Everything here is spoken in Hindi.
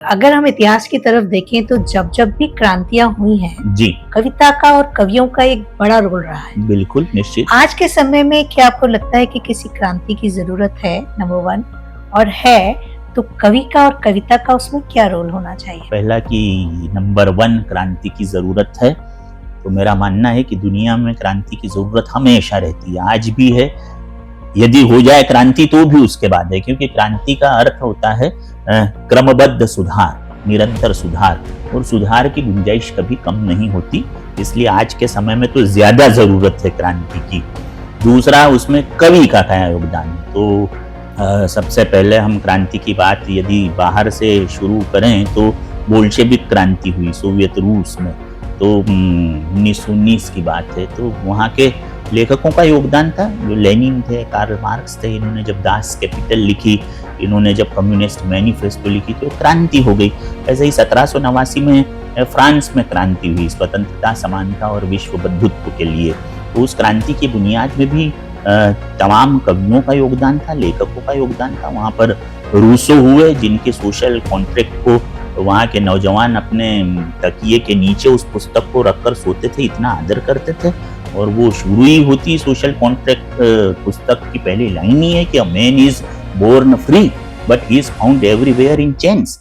अगर हम इतिहास की तरफ देखें तो जब-जब भी क्रांतियाँ हुई हैं, जी, कविता का और कवियों का एक बड़ा रोल रहा है। बिल्कुल, निश्चित। आज के समय में क्या आपको लगता है कि किसी क्रांति की ज़रूरत है नंबर 1 और है तो कवि का और कविता का उसमें क्या रोल होना चाहिए? पहला कि नंबर 1 क्रांति की ज़रूरत है, तो मेरा मानना है कि दुनिया में क्रांति की ज़रूरत हमेशा रहती है, आज भी है। यदि हो जाए क्रांति तो भी उसके बाद है, क्योंकि क्रांति का अर्थ होता है क्रमबद्ध सुधार, निरंतर सुधार, और सुधार की गुंजाइश कभी कम नहीं होती। इसलिए आज के समय में तो ज़्यादा ज़रूरत है क्रांति की। दूसरा, उसमें कवि का क्या योगदान है? तो सबसे पहले हम क्रांति की बात यदि बाहर से शुरू करें तो बोल्शेविक क्रांति हुई सोवियत रूस में, तो 1919 की बात है। तो वहाँ के लेखकों का योगदान था, जो लेनिन थे, कार्ल मार्क्स थे, इन्होंने जब दास कैपिटल लिखी, इन्होंने जब कम्युनिस्ट मैनिफेस्टो लिखी तो क्रांति हो गई। ऐसे ही 1789 में फ्रांस में क्रांति हुई स्वतंत्रता, समानता और विश्व बंधुत्व के लिए। तो उस क्रांति की बुनियाद में भी तमाम कवियों का योगदान था, लेखकों का योगदान था। वहाँ पर रूसो हुए, जिनके सोशल कॉन्ट्रैक्ट को वहाँ के नौजवान अपने तकिए के नीचे उस पुस्तक को रखकर सोते थे, इतना आदर करते थे। और वो शुरू ही होती सोशल कॉन्ट्रैक्ट पुस्तक की पहली लाइन ही है कि a man is born free but he is found everywhere in chains.